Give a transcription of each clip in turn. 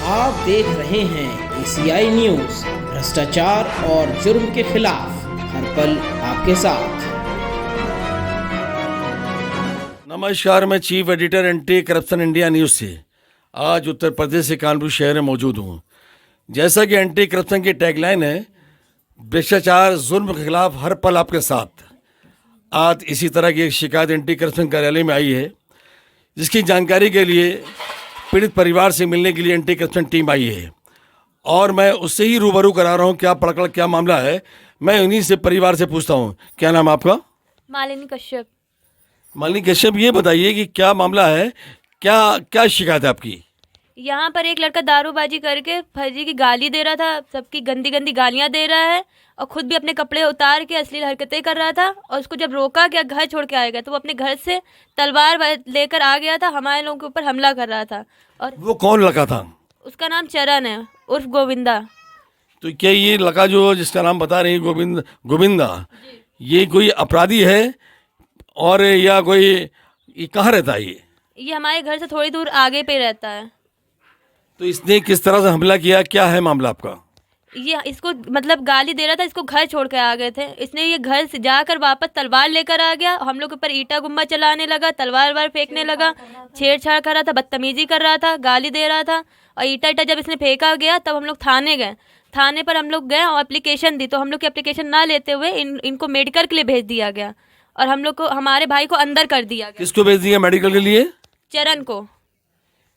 आप देख रहे हैं एशियाई न्यूज़, भ्रष्टाचार और जुर्म के खिलाफ हर पल आपके साथ। नमस्कार, मैं chief editor anti corruption India news से आज उत्तर प्रदेश के कानपुर शहर में मौजूद हूँ। जैसा कि एंटी करप्शन की टैगलाइन है, भ्रष्टाचार जुर्म के खिलाफ हर पल आपके साथ। आज इसी तरह की एक शिकायत एंटी करप्शन कार्यालय में आई है, जिसकी जानकारी के लिए पीड़ित परिवार से मिलने के लिए एंटी करप्शन टीम आई है और मैं उससे ही रूबरू करा रहा हूँ। क्या पड़कड़ क्या मामला है, मैं उन्हीं से परिवार से पूछता हूँ। क्या नाम आपका? मालिनी कश्यप। मालिनी कश्यप, ये बताइए कि क्या मामला है, क्या क्या शिकायत है आपकी? यहाँ पर एक लड़का दारूबाजी करके फर्जी की गाली दे रहा था, सबकी गंदी गंदी गालियाँ दे रहा है और खुद भी अपने कपड़े उतार के अश्लील हरकतें कर रहा था। और उसको जब रोका गया, घर छोड़ के आएगा, तो वो अपने घर से तलवार लेकर आ गया था, हमारे लोगों के ऊपर हमला कर रहा था। और वो कौन लड़का था? उसका नाम चरण है, उर्फ गोविंदा। तो क्या ये लड़का जो जिसका नाम बता रही है गोविंदा, ये कोई अपराधी है और या कोई ये कहाँ रहता है? ये हमारे घर से थोड़ी दूर आगे पे रहता है। तो इसने किस तरह से हमला किया, क्या है मामला आपका? ये इसको मतलब गाली दे रहा था, इसको घर छोड़ के आ गए थे। इसने ये घर से जाकर वापस तलवार लेकर आ गया, हम लोग के ऊपर ईटा गुम्बा चलाने लगा, तलवार वार फेंकने लगा, छेड़छाड़ कर रहा था, बदतमीजी कर रहा था, गाली दे रहा था। और ईटा जब इसने फेंका गया तब हम लोग थाने गए। थाने पर हम लोग गए और एप्लीकेशन दी, तो हम लोग की एप्लीकेशन ना लेते हुए इनको मेडिकल के लिए भेज दिया गया और हम लोग को, हमारे भाई को अंदर कर दिया गया। किसको भेज दिया मेडिकल के लिए? चरण को।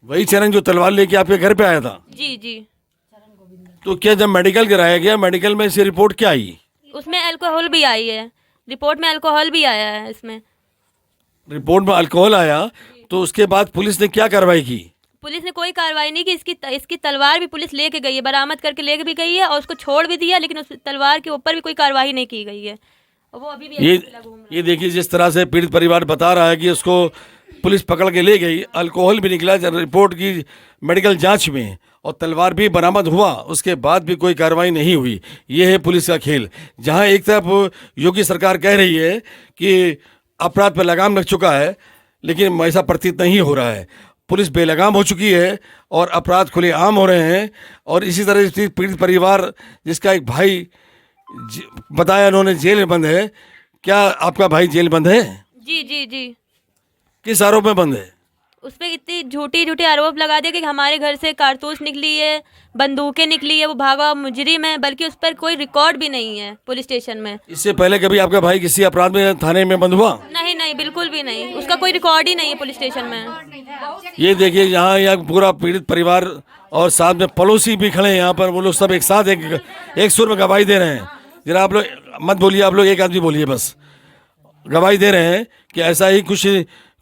वही चरण जो तलवार लेके आपके घर पे आया था? जी जी। तो क्या जब मेडिकल कराया गया, मेडिकल में से रिपोर्ट क्या आई? उसमें अल्कोहल भी आई है, रिपोर्ट में अल्कोहल भी आया है। इसमें रिपोर्ट में अल्कोहल आया, तो उसके बाद पुलिस ने क्या कार्रवाई की? पुलिस ने कोई कार्रवाई नहीं की। इसकी तलवार भी पुलिस लेके गई है, बरामद करके लेके भी गई है और उसको छोड़ भी दिया, लेकिन उस तलवार के ऊपर भी कोई कार्रवाई नहीं की गई है। और वो अभी भी ये देखिए, जिस तरह से पीड़ित परिवार बता रहा है कि उसको पुलिस पकड़ के ले गई, अल्कोहल भी निकला रिपोर्ट की मेडिकल जांच में और तलवार भी बरामद हुआ, उसके बाद भी कोई कार्रवाई नहीं हुई। ये है पुलिस का खेल। जहां एक तरफ योगी सरकार कह रही है कि अपराध पर लगाम लग चुका है, लेकिन ऐसा प्रतीत नहीं हो रहा है। पुलिस बेलगाम हो चुकी है और अपराध खुलेआम हो रहे हैं। और इसी तरह से पीड़ित परिवार, जिसका एक भाई बताया उन्होंने जेल में बंद है। क्या आपका भाई जेल बंद है? जी जी जी। किस आरोप में बंद है? उस पर इतनी झूठी आरोप लगा दिया कि हमारे घर से कारतूस निकली है, बंदूकें निकली है, वो भागा मुजरिम है, बल्कि उस पर कोई रिकॉर्ड भी नहीं है पुलिस स्टेशन में। इससे पहले कभी आपका भाई किसी अपराध में थाने में बंद हुआ? नहीं नहीं, बिल्कुल भी नहीं, उसका कोई रिकॉर्ड ही नहीं है पुलिस स्टेशन में। ये देखिए, यहाँ पूरा पीड़ित परिवार और साथ में पड़ोसी भी खड़े हैं यहाँ पर। वो लोग सब एक साथ एक सुर में गवाही दे रहे हैं। जरा आप लोग मत बोलिए, आप लोग एक आदमी बोलिए बस। गवाही दे रहे हैं कि ऐसा ही कुछ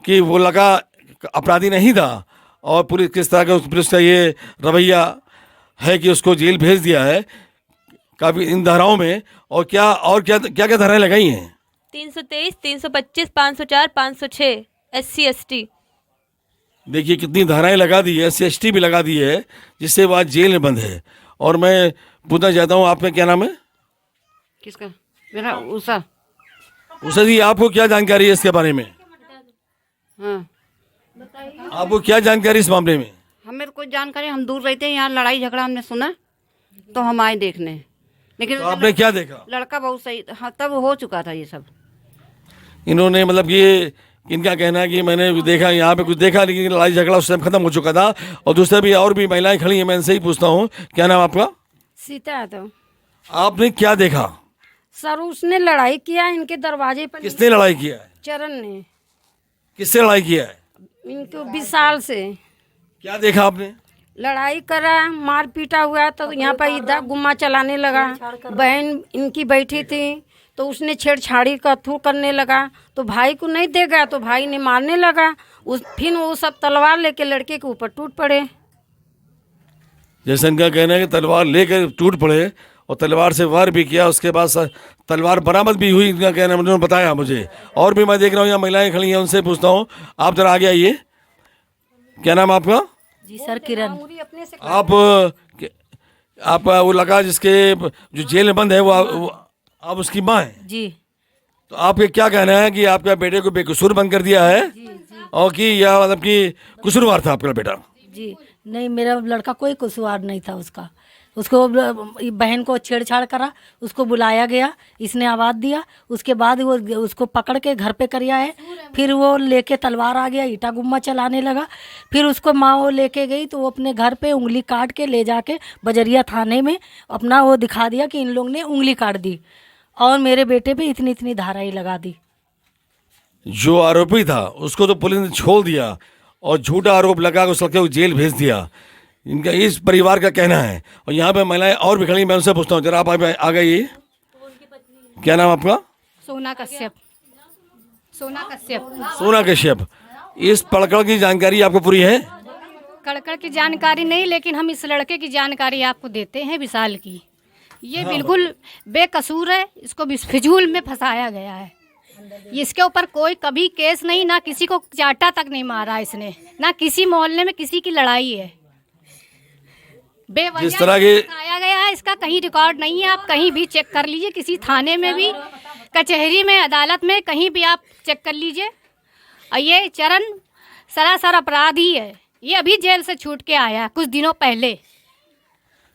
कि वो लगा अपराधी नहीं था और पुलिस किस तरह का पुलिस का ये रवैया है कि उसको जेल भेज दिया है काफ़ी इन धाराओं में। और क्या क्या धाराएं लगाई हैं? 323, 325, 504, 506 SC ST। देखिए कितनी धाराएं लगा दी है, SC ST भी लगा दी है, जिससे वो आज जेल में बंद है। और मैं पूछना चाहता हूँ, आपका क्या नाम है? किसका? मेरा उषा। उषा जी, आपको क्या जानकारी है इसके बारे में? हाँ, आपको क्या जानकारी इस मामले में? हमें कोई जानकारी, हम दूर रहते हैं, यहाँ लड़ाई झगड़ा हमने सुना तो हम आए देखने, लेकिन तो आपने क्या देखा? लड़का बहुत सही, हाँ, तब हो चुका था ये सब। इन्होंने मतलब ये इनका कहना है कि मैंने देखा, यहाँ पे कुछ देखा, लेकिन लड़ाई झगड़ा उस टाइम खत्म हो चुका था। और दूसरे भी और भी महिलाएं खड़ी हैं, मैं इनसे ही पूछता हूँ। क्या नाम आपका? सीता यादव। आपने क्या देखा? सर, उसने लड़ाई किया इनके दरवाजे पर। किसने लड़ाई किया है? चरण ने। किससे लड़ाई किया है? इनको विशाल से। क्या देखा आपने? लड़ाई करा, मार पीटा हुआ, तो यहाँ पर इधर गुम्मा चलाने लगा। बहन इनकी बैठी थी तो उसने छेड़छाड़ी का थू करने लगा, तो भाई को नहीं देगा तो भाई ने मारने लगा। फिर वो सब तलवार लेके लड़के के ऊपर टूट पड़े। जैसे इनका कहना है कि तलवार लेकर टूट पड़े और तलवार से वार भी किया, उसके बाद तलवार बरामद भी हुई, इनका कहना है, उन्होंने बताया मुझे। और भी मैं देख रहा हूँ यहाँ महिलाएं खड़ी हैं, उनसे पूछता हूँ। आप जरा आगे आइए। क्या नाम आपका? जी सर, किरण। आप वो लगा जिसके जो जेल में बंद है, वो आप उसकी माँ है? जी। तो आपके क्या कहना है कि आपका बेटे को बेकसूर बंद कर दिया है और कि या मतलब कि कसूरवार था आपका बेटा? जी नहीं, मेरा लड़का कोई कसूर नहीं था उसका। उसको बहन को छेड़छाड़ करा, उसको बुलाया गया, इसने आवाज़ दिया, उसके बाद वो उसको पकड़ के घर पे कर आए। फिर वो लेके तलवार आ गया, ईटा गुम्मा चलाने लगा। फिर उसको माँ वो लेके गई तो वो अपने घर पे उंगली काट के ले जाके बजरिया थाने में अपना वो दिखा दिया कि इन लोग ने उंगली काट दी और मेरे बेटे पे इतनी इतनी धाराएं लगा दी। जो आरोपी था उसको तो पुलिस ने छोड़ दिया और झूठा आरोप लगा के उस लड़के को जेल भेज दिया। इनका इस परिवार का कहना है। और यहाँ पे महिलाएं और भी खड़ी, मैं उनसे पूछता हूँ, जरा आप आ गई। क्या नाम आपका? सोना कश्यप। सोना कश्यप। सोना कश्यप। इस पड़कड़ की जानकारी आपको पूरी है? कड़कड़ की जानकारी नहीं, लेकिन हम इस लड़के की जानकारी आपको देते हैं। विशाल की ये बिल्कुल बेकसूर है, इसको फिजूल में फंसाया गया है। इसके ऊपर कोई कभी केस नहीं, ना किसी को चाटा तक नहीं मारा इसने, ना किसी मोहल्ले में किसी की लड़ाई है। जिस तरह के फंसाया गया है, इसका कहीं रिकॉर्ड नहीं है। आप कहीं भी चेक कर लीजिए, किसी थाने में भी, कचहरी में, अदालत में, कहीं भी आप चेक कर लीजिए। और ये चरण सरासर अपराधी है। ये अभी जेल से छूट के आया कुछ दिनों पहले।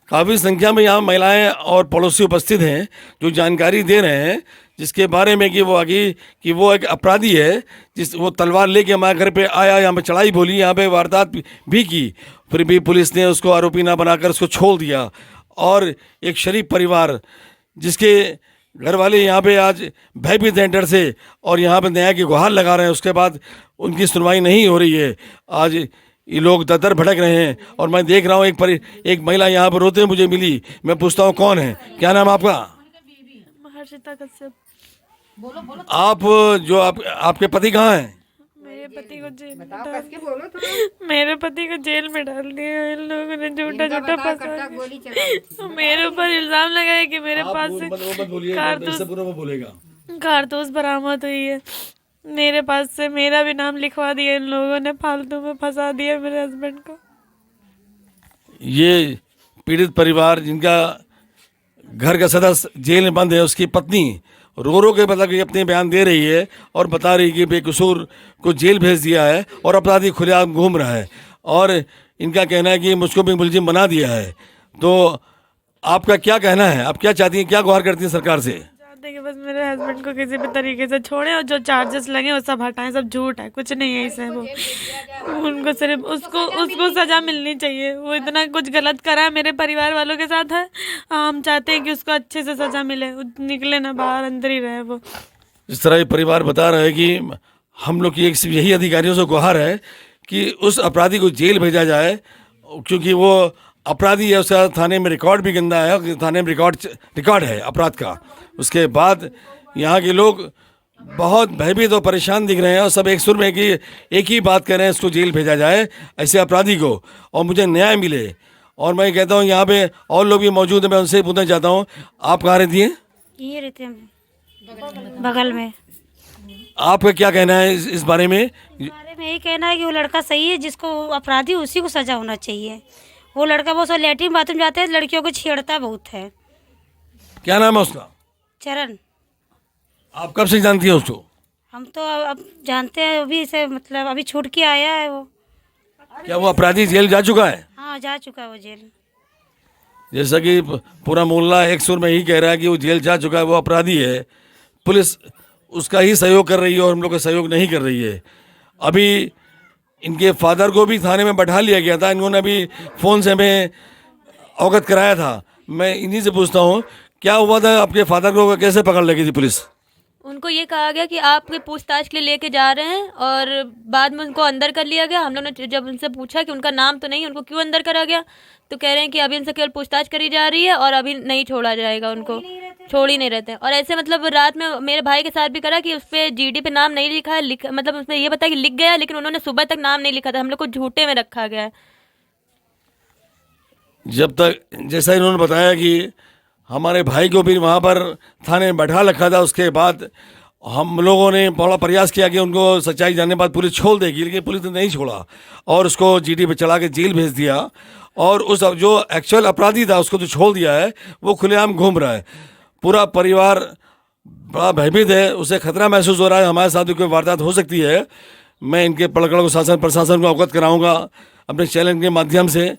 काफ़ी संख्या में यहाँ महिलाएं और पड़ोसी उपस्थित हैं जो जानकारी दे रहे हैं जिसके बारे में कि वो आगे कि वो एक अपराधी है, वो तलवार लेके हमारे घर पे आया, यहाँ पे चढ़ाई बोली, यहाँ पे वारदात भी की, फिर भी पुलिस ने उसको आरोपी ना बनाकर उसको छोड़ दिया। और एक शरीफ परिवार जिसके घर वाले यहाँ पे आज भयभीत हैं डर से और यहाँ पे न्याय की गुहार लगा रहे हैं, उसके बाद उनकी सुनवाई नहीं हो रही है। आज ये लोग दर भटक रहे हैं और मैं देख रहा हूँ एक महिला यहाँ पर रोते मुझे मिली। मैं पूछता हूँ कौन है, क्या नाम आपका? हर्षिता कश्यप। आप जो आपके पति कहाँ हैं? मेरे पति को जेल में डाल दिया इन लोगों ने, झूठा फंसा। मेरे ऊपर इल्जाम लगाया कि मेरे पास से कारतूस बरामद हुई है। मेरे पास से मेरा भी नाम लिखवा दिया इन लोगों ने, फालतू में फंसा दिया मेरे हस्बैंड को। ये पीड़ित परिवार जिनका घर का सदस्य जेल में बंद है, उसकी पत्नी रो रो के मतलब अपने बयान दे रही है और बता रही है कि बेकसूर को जेल भेज दिया है और अपराधी खुलेआम घूम रहा है और इनका कहना है कि मुझको भी मुलजिम बना दिया है। तो आपका क्या कहना है? आप क्या चाहती हैं, क्या गुहार करती हैं सरकार से? कि बस मेरे हस्बैंड को किसी भी तरीके से छोड़े और जो चार्जेस लगे वो सब हटाएं, सब झूठ है, कुछ नहीं है इसमें। वो उनको सिर्फ उसको सजा मिलनी चाहिए। वो इतना कुछ गलत करा है मेरे परिवार वालों के साथ है, हम चाहते हैं कि उसको अच्छे से सजा मिले, निकले ना बाहर, अंदर ही रहे वो। इस तरह ये परिवार बता रहा है कि हम लोग की एक यही अधिकारियों से गुहार है कि उस अपराधी को जेल भेजा जाए, क्योंकि वो अपराधी है, उसका थाने में रिकॉर्ड भी गंदा है, थाने में रिकॉर्ड है अपराध का। उसके बाद यहाँ के लोग बहुत भयभीत और परेशान दिख रहे हैं और सब एक सुर में कि एक ही बात कर रहे हैं, इसको जेल भेजा जाए ऐसे अपराधी को और मुझे न्याय मिले। और मैं कहता हूँ यहाँ पे और लोग भी मौजूद हैं, मैं उनसे पूछना चाहता हूँ, आप कहाँ रहती हैं? ये रहते हैं बगल में। आपका क्या कहना है इस बारे में? बारे में यही कहना है कि वो लड़का सही है, जिसको अपराधी उसी को सजा होना चाहिए। वो लड़का बहुत सा लैट्रिन बाथरूम जाते हैं, लड़कियों को छेड़ता बहुत है। क्या नाम है उसका? चरण। आप कब से जानती हैं उसको? हम तो अब जानते हैं, अभी से मतलब अभी छूट के आया है वो। क्या वो अपराधी जेल जा चुका है? हाँ जा चुका है वो जेल। जैसा कि पूरा मोहल्ला एक सुर में ही कह रहा है कि वो जेल जा चुका है, वो अपराधी है, पुलिस उसका ही सहयोग कर रही है और हम लोग का सहयोग नहीं कर रही है। अभी इनके फादर को भी थाने में बैठा लिया गया था, इन्होंने अभी फ़ोन से हमें अवगत कराया था। मैं इन्हीं से पूछता हूँ, क्या हुआ था? आपके फादर को कैसे पकड़ लगी थी पुलिस? उनको ये कहा गया कि आपके पूछताछ के लिए लेके जा रहे हैं और बाद में उनको अंदर कर लिया गया। हम लोगों ने जब उनसे पूछा कि उनका नाम तो नहीं, उनको क्यों अंदर करा गया, तो कह रहे हैं कि अभी उनसे केवल पूछताछ करी जा रही है और अभी नहीं छोड़ा जाएगा, उनको छोड़ ही नहीं रहते। और ऐसे मतलब रात में मेरे भाई के साथ भी करा कि उस पर जीडी पे नाम नहीं लिखा है, मतलब उसमें ये बताया कि लिख गया, लेकिन उन्होंने सुबह तक नाम नहीं लिखा था, हम लोग को झूठे में रखा गया है। जब तक जैसा इन्होंने बताया कि हमारे भाई को भी वहाँ पर थाने में बैठा रखा था, उसके बाद हम लोगों ने बड़ा प्रयास किया कि उनको सच्चाई जानने के बाद पुलिस छोड़ देगी, लेकिन पुलिस ने नहीं छोड़ा और उसको जीडी पे चढ़ा के जेल भेज दिया। और उस जो एक्चुअल अपराधी था उसको तो छोड़ दिया है, वो खुलेआम घूम रहा है। पूरा परिवार बड़ा भयभीत है, उसे खतरा महसूस हो रहा है, हमारे साथ भी कोई वारदात हो सकती है। मैं इनके पड़कड़ को प्रशासन को अवगत कराऊंगा। अपने चैनल के माध्यम से।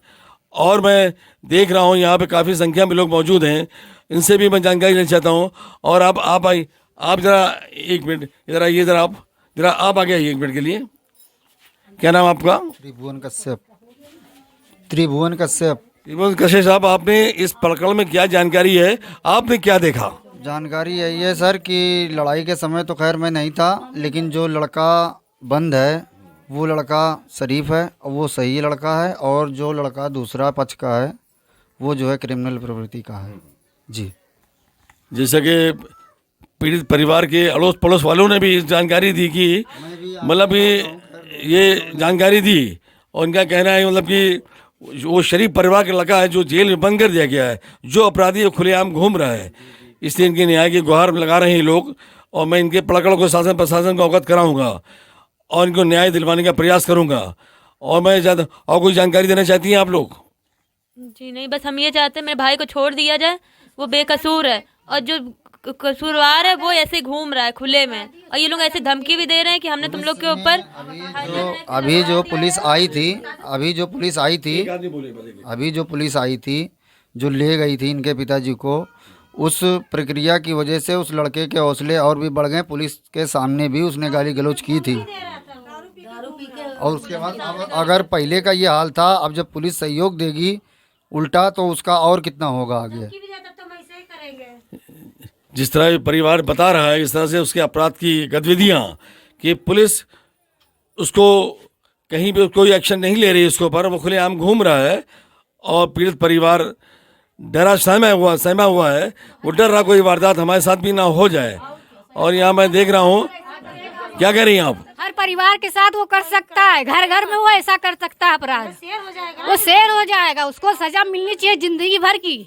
और मैं देख रहा हूँ यहाँ पे काफ़ी संख्या में लोग मौजूद हैं, इनसे भी मैं जानकारी लेना चाहता हूँ। और आप ज़रा एक मिनट इधर आइए, ज़रा आप आगे आइए 1 मिनट के लिए। क्या नाम आपका? त्रिभुवन कश्यप। त्रिभुवन कश्यप। त्रिभुवन कश्यप साहब, आपने इस प्रकरण में क्या जानकारी है, आपने क्या देखा? जानकारी यही है सर कि लड़ाई के समय तो खैर मैं नहीं था, लेकिन जो लड़का बंद है वो लड़का शरीफ है और वो सही लड़का है, और जो लड़का दूसरा पक्ष का है वो जो है क्रिमिनल प्रवृत्ति का है जी। जैसे कि पीड़ित परिवार के अड़ोस पड़ोस वालों ने भी जानकारी दी कि मतलब ये जानकारी दी, और इनका कहना है मतलब कि वो शरीफ परिवार का लड़का है जो जेल में बंद कर दिया गया है, जो अपराधी वो खुलेआम घूम रहा है। इसलिए इनके न्याय की गुहार लगा रहे हैं लोग, और मैं इनके प्रकरण को शासन प्रशासन को अवगत कराऊंगा और इनको न्याय दिलवाने का प्रयास करूंगा। और मैं ज़्यादा और कोई जानकारी देना चाहती हैं आप लोग? जी नहीं, बस हम ये चाहते हैं मेरे भाई को छोड़ दिया जाए, वो बेकसूर है, और जो कसूरवार है वो ऐसे घूम रहा है खुले में, और ये लोग ऐसे धमकी भी दे रहे हैं कि हमने तुम लोग के ऊपर अभी जो पुलिस आई थी जो ले गई थी इनके पिताजी को, उस प्रक्रिया की वजह से उस लड़के के हौसले और भी बढ़ गए। पुलिस के सामने भी उसने गाली गलौज की थी, और उसके बाद अगर पहले का ये हाल था, अब जब पुलिस सहयोग देगी उल्टा, तो उसका और कितना होगा आगे। जिस तरह ये परिवार बता रहा है, इस तरह से उसके अपराध की गतिविधियाँ कि पुलिस उसको कहीं भी कोई एक्शन नहीं ले रही उसके ऊपर, वो खुलेआम घूम रहा है, और पीड़ित परिवार डरा सहमा हुआ है। वो डर रहा कोई वारदात हमारे साथ भी ना हो जाए। और यहाँ मैं देख रहा हूँ, क्या कह रही हैं आप? हर परिवार के साथ वो कर सकता है, घर घर में वो ऐसा कर सकता है अपराध, वो शेर हो जाएगा, उसको सजा मिलनी चाहिए जिंदगी भर की,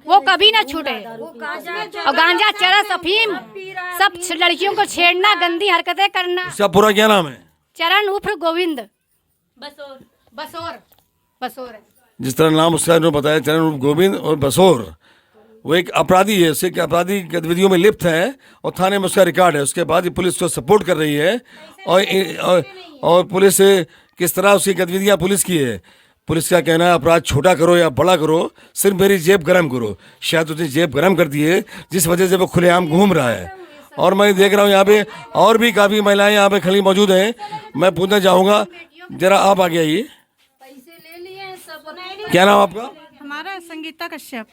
वो कभी ना छूटे। और गांजा, चरस, अफीम, सब लड़कियों को छेड़ना, गंदी हरकतें करना। इसका पूरा क्या नाम है? चरण उर्फ गोविंद बसोर। बसोर है। जिस तरह नाम उसका जो बताया, चरण उर्फ गोविंद और बसोर, वो एक अपराधी है, उससे अपराधी गतिविधियों में लिप्त है, और थाने में उसका रिकॉर्ड है। उसके बाद ही पुलिस को सपोर्ट कर रही है, और पुलिस किस तरह उसकी गतिविधियाँ पुलिस की है। पुलिस का कहना है अपराध छोटा करो या बड़ा करो, सिर्फ मेरी जेब गरम करो। शायद उसने जेब गरम कर दी है, जिस वजह से वो खुलेआम घूम रहा है। और मैं देख रहा हूँ यहाँ पे और भी काफ़ी महिलाएं यहाँ पे खड़ी मौजूद हैं। मैं पूछना चाहूँगा, जरा आप आगे आइए। क्या नाम आपका? हमारा संगीता कश्यप।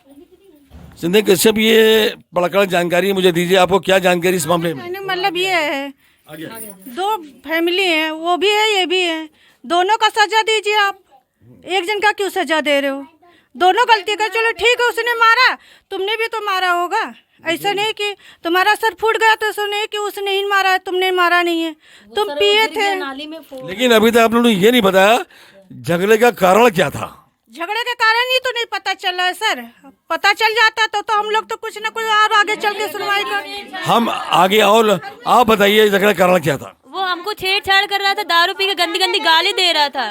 संगीता कश्यप, ये प्रकरण जानकारी मुझे दीजिए, आपको क्या जानकारी इस मामले में? मतलब ये है, 2 फैमिली है, वो भी है ये भी है, दोनों का सजा दीजिए आप। एक जन का क्यों सजा दे रहे हो? दोनों गलती कर, चलो ठीक है, उसने मारा, तुमने भी तो मारा होगा। ऐसा नहीं कि तुम्हारा सर फूट गया तो ऐसा नहीं कि उसने ही मारा है, तुमने मारा नहीं है, तुम पिए थे। लेकिन अभी तक आप लोगों ने ये नहीं बताया झगड़े का कारण क्या था। झगड़े के कारण ही तो नहीं पता चला है सर, पता चल जाता तो हम लोग तो कुछ ना कुछ और आगे चल के सुनवाई कर हम आगे। और आप बताइए झगड़े का कारण क्या था? वो हमको छेड़छाड़ कर रहा था, दारू पी के गंदी गंदी गाली दे रहा था।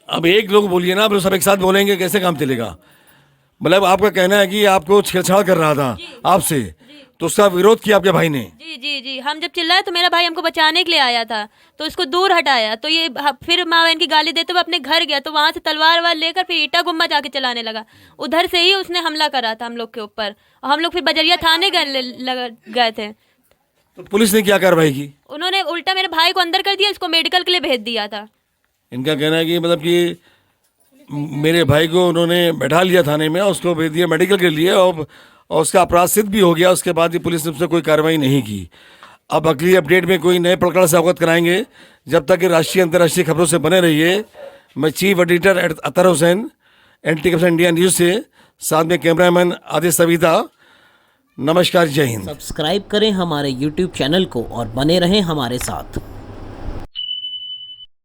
अब एक लोग बोलिए ना, अब सब एक साथ बोलेंगे कैसे काम चलेगा? मतलब आपका कहना है कि आपको छेड़छाड़ कर रहा था आपसे, तो उसका विरोध किया आपके भाई ने? जी जी जी, हम जब चिल्लाए तो मेरा भाई हमको बचाने के लिए आया था, तो उसको दूर हटाया, तो ये फिर माँ बहन की गाली देते हुए अपने घर गया, तो वहाँ से तलवार वार लेकर फिर ईटा गुम्मा जाके चलाने लगा। उधर से ही उसने हमला करा था हम लोग के ऊपर, और हम लोग फिर बजरिया थाने गए थे। तो पुलिस ने क्या कार्रवाई की? उन्होंने उल्टा मेरे भाई को अंदर कर दिया, इसको मेडिकल के लिए भेज दिया था। इनका कहना है कि मतलब कि मेरे भाई को उन्होंने बैठा लिया थाने में, उसको भेज दिया मेडिकल के लिए, और उसका अपराध सिद्ध भी हो गया। उसके बाद ही पुलिस ने उससे कोई कार्रवाई नहीं की। अब अगली अपडेट में कोई नए प्रकरण से अवगत कराएंगे। जब तक कि राष्ट्रीय अंतर्राष्ट्रीय खबरों से बने रहिए। मैं chief editor Atar Hussain, anti corruption India news से, साथ में कैमरामैन आदित्य सविता। नमस्कार, जय हिंद। सब्सक्राइब करें हमारे YouTube चैनल को और बने रहें हमारे साथ।